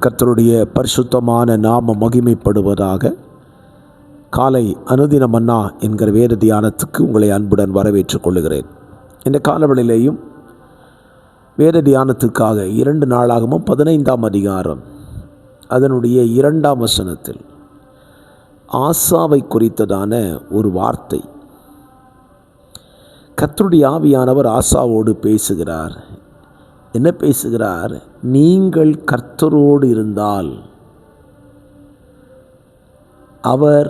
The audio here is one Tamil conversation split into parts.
கர்த்தருடைய பரிசுத்தமான நாம மகிமைப்படுவதாக. காலை அனுதின மன்னா என்கிற வேத தியானத்துக்கு உங்களை அன்புடன் வரவேற்றுக் கொள்கிறேன். இந்த காலவெளியிலேயும் வேத தியானத்துக்காக 2 நாளாகவும் 15ஆம் அதிகாரம் அதனுடைய 2ஆம் வசனத்தில் ஆசாவை குறித்ததான ஒரு வார்த்தை. கர்த்தருடைய ஆவியானவர் ஆசாவோடு பேசுகிறார். என்ன பேசுகிறார்? நீங்கள் கர்த்தரோடு இருந்தால் அவர்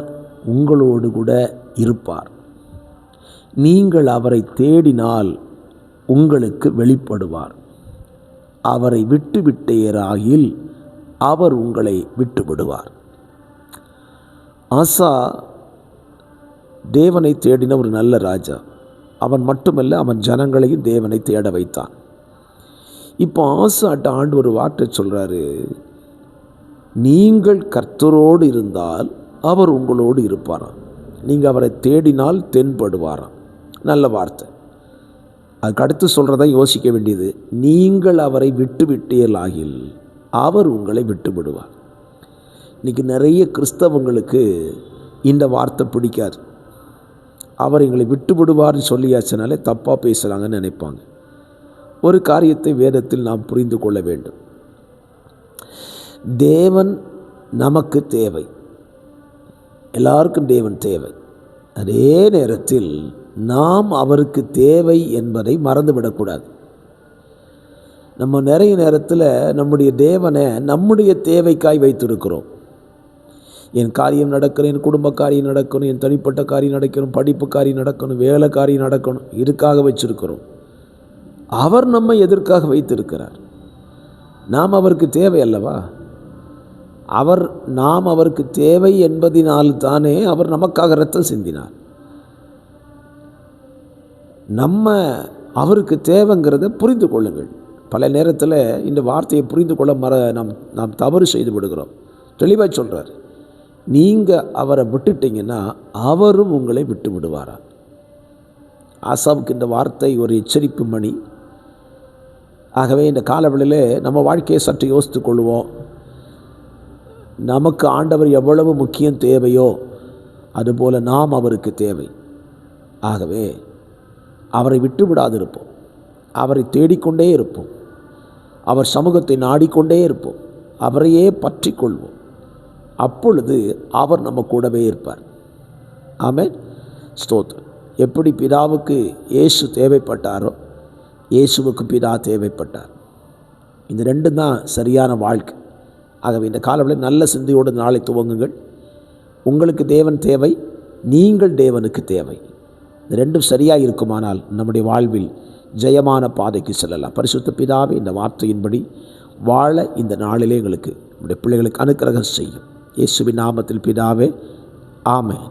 உங்களோடு கூட இருப்பார். நீங்கள் அவரை தேடினால் உங்களுக்கு வெளிப்படுவார். அவரை விட்டுவிட்டீராகில் அவர் உங்களை விட்டுவிடுவார். ஆசா தேவனை தேடின ஒரு நல்ல ராஜா. அவன் மட்டுமல்ல, அவன் ஜனங்களையும் தேவனை தேட வைத்தான். இப்போ ஆசாட்ட ஆண்டு ஒரு வார்த்தை சொல்கிறாரு, நீங்கள் கர்த்தரோடு இருந்தால் அவர் உங்களோடு இருப்பாராம். நீங்கள் அவரை தேடினால் தென்படுவாராம். நல்ல வார்த்தை. அதுக்கு அடுத்து சொல்கிறதா யோசிக்க வேண்டியது, நீங்கள் அவரை விட்டுவிட்டீர்களாகில் அவர் உங்களை விட்டு விடுவார். இன்றைக்கி நிறைய கிறிஸ்தவங்களுக்கு இந்த வார்த்தை பிடிக்காது. அவர் எங்களை விட்டு விடுவார்னு சொல்லியாச்சுனாலே தப்பாக பேசுகிறாங்கன்னு நினைப்பாங்க. ஒரு காரியத்தை வேதத்தில் நாம் புரிந்து கொள்ள வேண்டும். தேவன் நமக்கு தேவை, எல்லாருக்கும் தேவன் தேவை. அதே நேரத்தில் நாம் அவருக்கு தேவை என்பதை மறந்துவிடக்கூடாது. நம்ம நிறைய நேரத்தில் நம்முடைய தேவனை நம்முடைய தேவைக்காய் வைத்திருக்கிறோம். என் காரியம் நடக்கணும், என் குடும்ப காரியம் நடக்கணும், என் தனிப்பட்ட காரியம் நடக்கணும், படிப்பு காரியம் நடக்கணும், வேலை காரியம் நடக்கணும், இதுக்காக வச்சுருக்கிறோம். அவர் நம்மை எதற்காக வைத்திருக்கிறார்? நாம் அவருக்கு தேவை அல்லவா? நாம் அவருக்கு தேவை என்பதினால் தானே அவர் நமக்காக இரத்தம் சிந்தினார். நம்ம அவருக்கு தேவைங்கிறத புரிந்து கொள்ளுங்கள். பல நேரத்தில் இந்த வார்த்தையை புரிந்து கொள்ள நாம் தவறு செய்து விடுகிறோம். தெளிவாக சொல்கிறார், நீங்கள் அவரை விட்டுட்டீங்கன்னா அவரும் உங்களை விட்டு விடுவாரா. ஆசாவுக்கு இந்த வார்த்தை ஒரு எச்சரிப்பு மணி. ஆகவே இந்த காலவெளியில் நம்ம வாழ்க்கையை சற்று யோசித்து கொள்வோம். நமக்கு ஆண்டவர் எவ்வளவு முக்கியம் தேவையோ அதுபோல் நாம் அவருக்கு தேவை. ஆகவே அவரை விட்டு விடாதிருப்போம். அவரை தேடிக்கொண்டே இருப்போம். அவர் சமூகத்தை நாடிக்கொண்டே இருப்போம். அவரையே பற்றி கொள்வோம். அப்பொழுது அவர் நம்ம கூடவே இருப்பார். ஆமென், ஸ்தோத்திரம். எப்படி பிதாவுக்கு இயேசு தேவைப்பட்டாரோ இயேசுவுக்கு பிதா தேவைப்பட்டார். இந்த ரெண்டும் தான் சரியான வாழ்க்கை. ஆகவே இந்த காலவெளியில் நல்ல சிந்தையோடு நாளை துவங்குங்கள். உங்களுக்கு தேவன் தேவை, நீங்கள் தேவனுக்கு தேவை. இந்த ரெண்டும் சரியாக இருக்குமானால் நம்முடைய வாழ்வில் ஜெயமான பாதைக்கு செல்லலாம். பரிசுத்த பிதாவே, இந்த வார்த்தையின்படி வாழ இந்த நாளிலே எங்களுக்கு நம்முடைய பிள்ளைகளுக்கு அனுக்கிரகம் செய்யும். இயேசுவின் நாமத்தில் பிதாவே, ஆமென்.